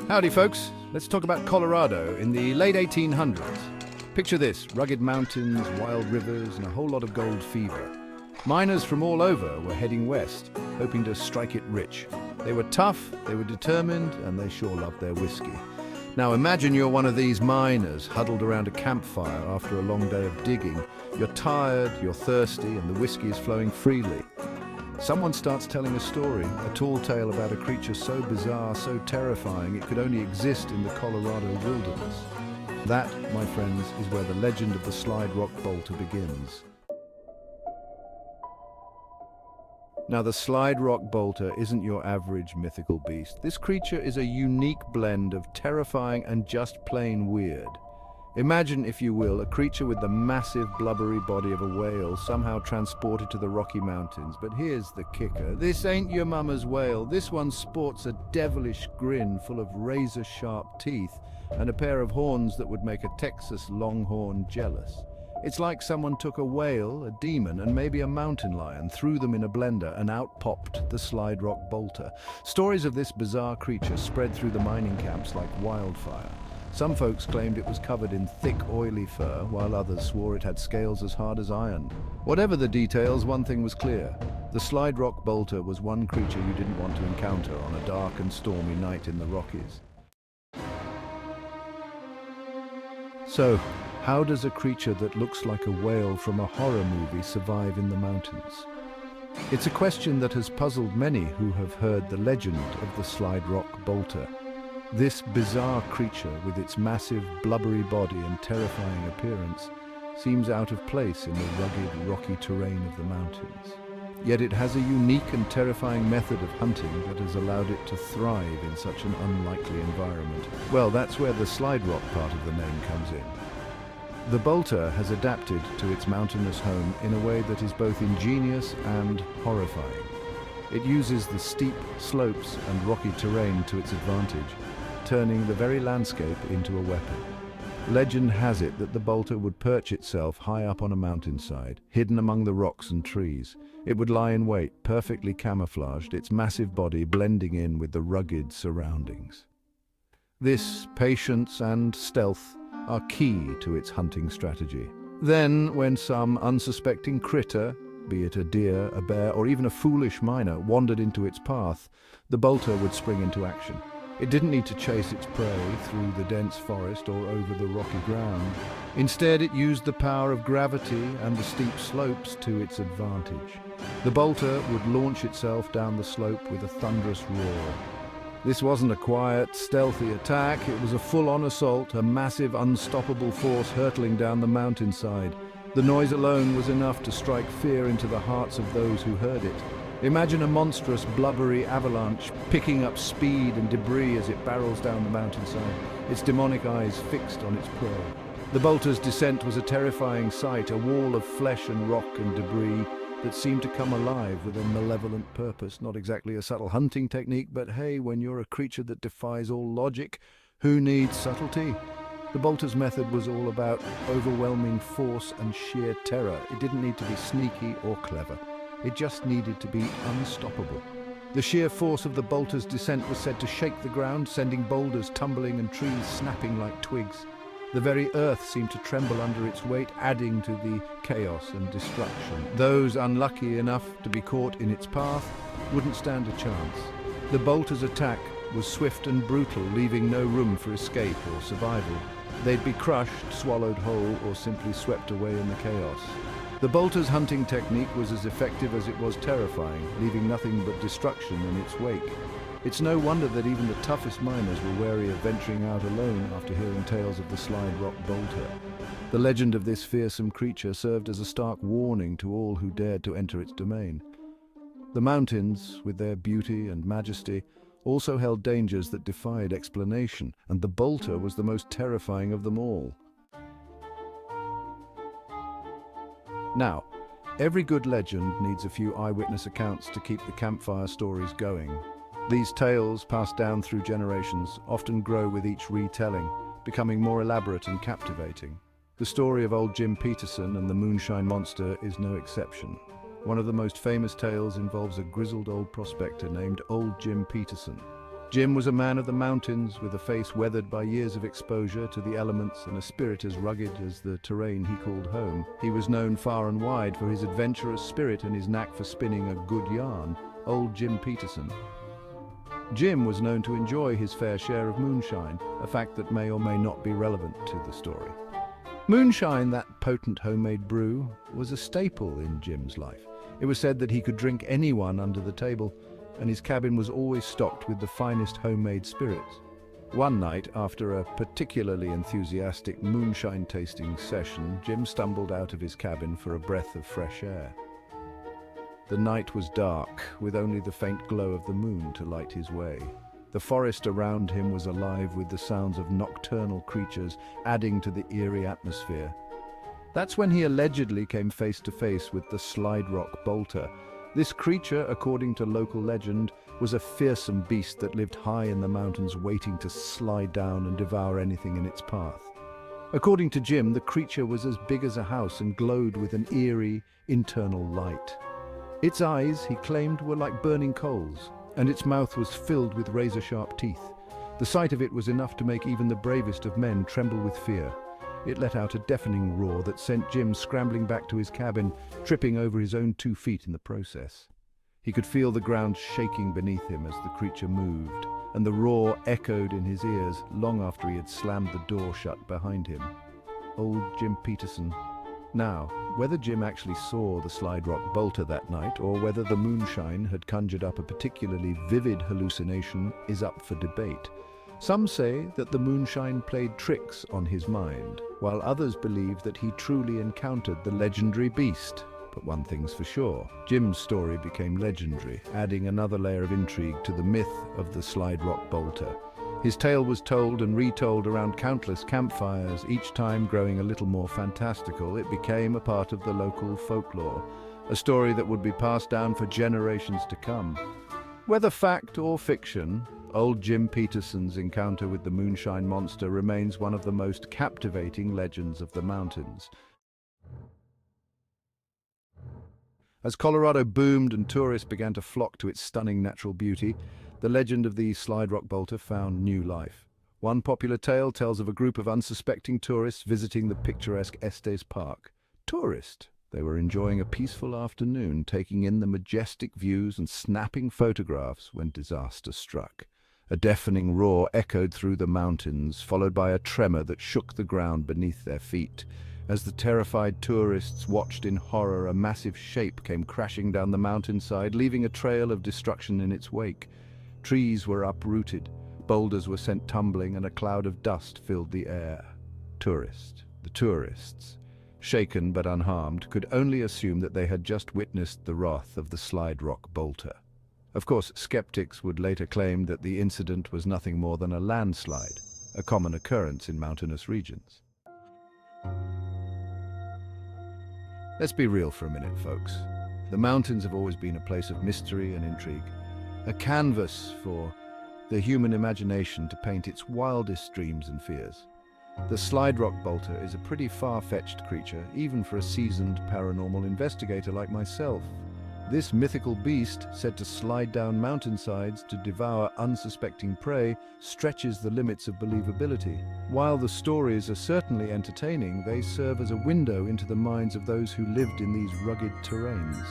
Howdy folks, let's talk about Colorado in the late 1800s. Picture this, rugged mountains, wild rivers, and a whole lot of gold fever. Miners from all over were heading west, hoping to strike it rich. They were tough, they were determined, and they sure loved their whiskey. Now imagine you're one of these miners huddled around a campfire after a long day of digging. You're tired, you're thirsty, and the whiskey is flowing freely. Someone starts telling a story, a tall tale about a creature so bizarre, so terrifying, it could only exist in the Colorado wilderness. That, my friends, is where the legend of the Slide Rock Bolter begins. Now, the Slide Rock Bolter isn't your average mythical beast. This creature is a unique blend of terrifying and just plain weird. Imagine, if you will, a creature with the massive, blubbery body of a whale somehow transported to the Rocky Mountains. But here's the kicker. This ain't your mama's whale. This one sports a devilish grin full of razor-sharp teeth and a pair of horns that would make a Texas longhorn jealous. It's like someone took a whale, a demon, and maybe a mountain lion, threw them in a blender, and out popped the Slide Rock Bolter. Stories of this bizarre creature spread through the mining camps like wildfire. Some folks claimed it was covered in thick, oily fur, while others swore it had scales as hard as iron. Whatever the details, one thing was clear. The Slide Rock Bolter was one creature you didn't want to encounter on a dark and stormy night in the Rockies. So, how does a creature that looks like a whale from a horror movie survive in the mountains? It's a question that has puzzled many who have heard the legend of the Slide Rock Bolter. This bizarre creature, with its massive, blubbery body and terrifying appearance, seems out of place in the rugged, rocky terrain of the mountains. Yet it has a unique and terrifying method of hunting that has allowed it to thrive in such an unlikely environment. Well, that's where the slide rock part of the name comes in. The bolter has adapted to its mountainous home in a way that is both ingenious and horrifying. It uses the steep slopes and rocky terrain to its advantage, turning the very landscape into a weapon. Legend has it that the bolter would perch itself high up on a mountainside, hidden among the rocks and trees. It would lie in wait, perfectly camouflaged, its massive body blending in with the rugged surroundings. This patience and stealth are key to its hunting strategy. Then, when some unsuspecting critter, be it a deer, a bear, or even a foolish miner, wandered into its path, the bolter would spring into action. It didn't need to chase its prey through the dense forest or over the rocky ground. Instead, it used the power of gravity and the steep slopes to its advantage. The bolter would launch itself down the slope with a thunderous roar. This wasn't a quiet, stealthy attack. It was a full-on assault, a massive, unstoppable force hurtling down the mountainside. The noise alone was enough to strike fear into the hearts of those who heard it. Imagine a monstrous, blubbery avalanche picking up speed and debris as it barrels down the mountainside, its demonic eyes fixed on its prey. The bolter's descent was a terrifying sight, a wall of flesh and rock and debris that seemed to come alive with a malevolent purpose. Not exactly a subtle hunting technique, but hey, when you're a creature that defies all logic, who needs subtlety? The bolter's method was all about overwhelming force and sheer terror. It didn't need to be sneaky or clever. It just needed to be unstoppable. The sheer force of the bolter's descent was said to shake the ground, sending boulders tumbling and trees snapping like twigs. The very earth seemed to tremble under its weight, adding to the chaos and destruction. Those unlucky enough to be caught in its path wouldn't stand a chance. The bolter's attack was swift and brutal, leaving no room for escape or survival. They'd be crushed, swallowed whole, or simply swept away in the chaos. The bolter's hunting technique was as effective as it was terrifying, leaving nothing but destruction in its wake. It's no wonder that even the toughest miners were wary of venturing out alone after hearing tales of the Slide Rock Bolter. The legend of this fearsome creature served as a stark warning to all who dared to enter its domain. The mountains, with their beauty and majesty, also held dangers that defied explanation, and the bolter was the most terrifying of them all. Now, every good legend needs a few eyewitness accounts to keep the campfire stories going. These tales, passed down through generations, often grow with each retelling, becoming more elaborate and captivating. The story of old Jim Peterson and the Moonshine Monster is no exception. One of the most famous tales involves a grizzled old prospector named Old Jim Peterson. Jim was a man of the mountains, with a face weathered by years of exposure to the elements and a spirit as rugged as the terrain he called home. He was known far and wide for his adventurous spirit and his knack for spinning a good yarn. Old Jim Peterson. Jim was known to enjoy his fair share of moonshine, a fact that may or may not be relevant to the story. Moonshine, that potent homemade brew, was a staple in Jim's life. It was said that he could drink anyone under the table, and his cabin was always stocked with the finest homemade spirits. One night, after a particularly enthusiastic moonshine tasting session, Jim stumbled out of his cabin for a breath of fresh air. The night was dark, with only the faint glow of the moon to light his way. The forest around him was alive with the sounds of nocturnal creatures, adding to the eerie atmosphere. That's when he allegedly came face to face with the slide rock bolter. This creature, according to local legend, was a fearsome beast that lived high in the mountains, waiting to slide down and devour anything in its path. According to Jim, the creature was as big as a house and glowed with an eerie, internal light. Its eyes, he claimed, were like burning coals, and its mouth was filled with razor-sharp teeth. The sight of it was enough to make even the bravest of men tremble with fear. It let out a deafening roar that sent Jim scrambling back to his cabin, tripping over his own 2 feet in the process. He could feel the ground shaking beneath him as the creature moved, and the roar echoed in his ears long after he had slammed the door shut behind him. Old Jim Peterson. Now, whether Jim actually saw the slide rock bolter that night, or whether the moonshine had conjured up a particularly vivid hallucination, is up for debate. Some say that the moonshine played tricks on his mind, while others believe that he truly encountered the legendary beast. But one thing's for sure, Jim's story became legendary, adding another layer of intrigue to the myth of the slide rock bolter. His tale was told and retold around countless campfires, each time growing a little more fantastical. It became a part of the local folklore, a story that would be passed down for generations to come. Whether fact or fiction, old Jim Peterson's encounter with the moonshine monster remains one of the most captivating legends of the mountains. As Colorado boomed and tourists began to flock to its stunning natural beauty, the legend of the slide rock bolter found new life. One popular tale tells of a group of unsuspecting tourists visiting the picturesque Estes Park. Tourists? They were enjoying a peaceful afternoon, taking in the majestic views and snapping photographs when disaster struck. A deafening roar echoed through the mountains, followed by a tremor that shook the ground beneath their feet. As the terrified tourists watched in horror, a massive shape came crashing down the mountainside, leaving a trail of destruction in its wake. Trees were uprooted, boulders were sent tumbling, and a cloud of dust filled the air. The tourists, shaken but unharmed, could only assume that they had just witnessed the wrath of the slide rock bolter. Of course, skeptics would later claim that the incident was nothing more than a landslide, a common occurrence in mountainous regions. Let's be real for a minute, folks. The mountains have always been a place of mystery and intrigue, a canvas for the human imagination to paint its wildest dreams and fears. The slide rock bolter is a pretty far-fetched creature, even for a seasoned paranormal investigator like myself. This mythical beast, said to slide down mountainsides to devour unsuspecting prey, stretches the limits of believability. While the stories are certainly entertaining, they serve as a window into the minds of those who lived in these rugged terrains.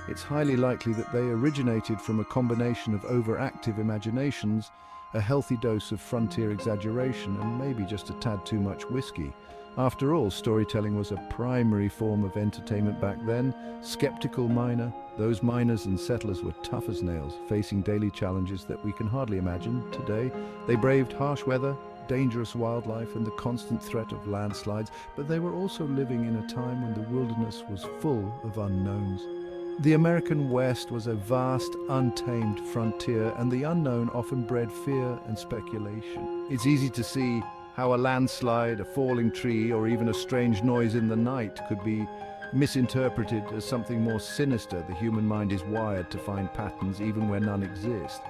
It's highly likely that they originated from a combination of overactive imaginations, a healthy dose of frontier exaggeration, and maybe just a tad too much whiskey. After all, storytelling was a primary form of entertainment back then. Skeptical miner, those miners and settlers were tough as nails, facing daily challenges that we can hardly imagine today. They braved harsh weather, dangerous wildlife, and the constant threat of landslides, but they were also living in a time when the wilderness was full of unknowns. The American West was a vast, untamed frontier, and the unknown often bred fear and speculation. It's easy to see how a landslide, a falling tree, or even a strange noise in the night could be misinterpreted as something more sinister. The human mind is wired to find patterns even where none exist.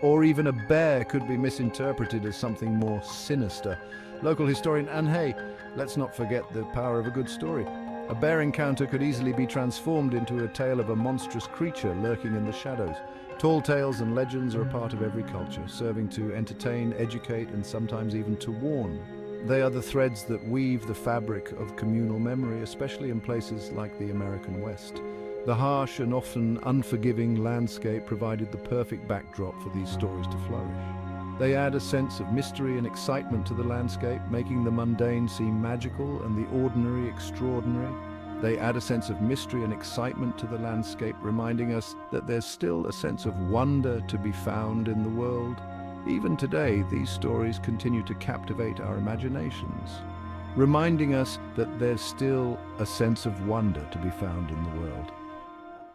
Or even a bear could be misinterpreted as something more sinister. Local historian, and hey, let's not forget the power of a good story. A bear encounter could easily be transformed into a tale of a monstrous creature lurking in the shadows. Tall tales and legends are a part of every culture, serving to entertain, educate, and sometimes even to warn. They are the threads that weave the fabric of communal memory, especially in places like the American West. The harsh and often unforgiving landscape provided the perfect backdrop for these stories to flourish. They add a sense of mystery and excitement to the landscape, making the mundane seem magical and the ordinary extraordinary. They add a sense of mystery and excitement to the landscape, reminding us that there's still a sense of wonder to be found in the world. Even today, these stories continue to captivate our imaginations, reminding us that there's still a sense of wonder to be found in the world.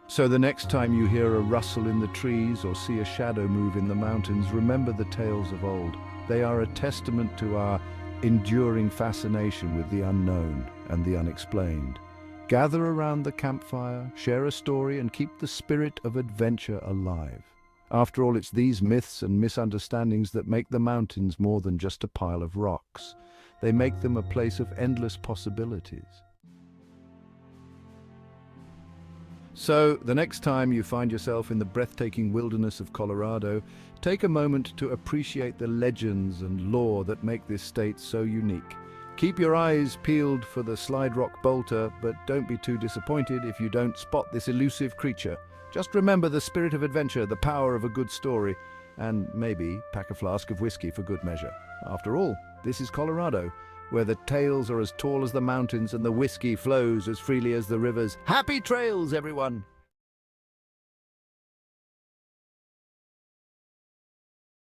So the next time you hear a rustle in the trees or see a shadow move in the mountains, remember the tales of old. They are a testament to our enduring fascination with the unknown and the unexplained. Gather around the campfire, share a story, and keep the spirit of adventure alive. After all, it's these myths and misunderstandings that make the mountains more than just a pile of rocks. They make them a place of endless possibilities. So, the next time you find yourself in the breathtaking wilderness of Colorado, take a moment to appreciate the legends and lore that make this state so unique. Keep your eyes peeled for the slide rock bolter, but don't be too disappointed if you don't spot this elusive creature. Just remember the spirit of adventure, the power of a good story, and maybe pack a flask of whiskey for good measure. After all, this is Colorado, where the tales are as tall as the mountains and the whiskey flows as freely as the rivers. Happy trails, everyone!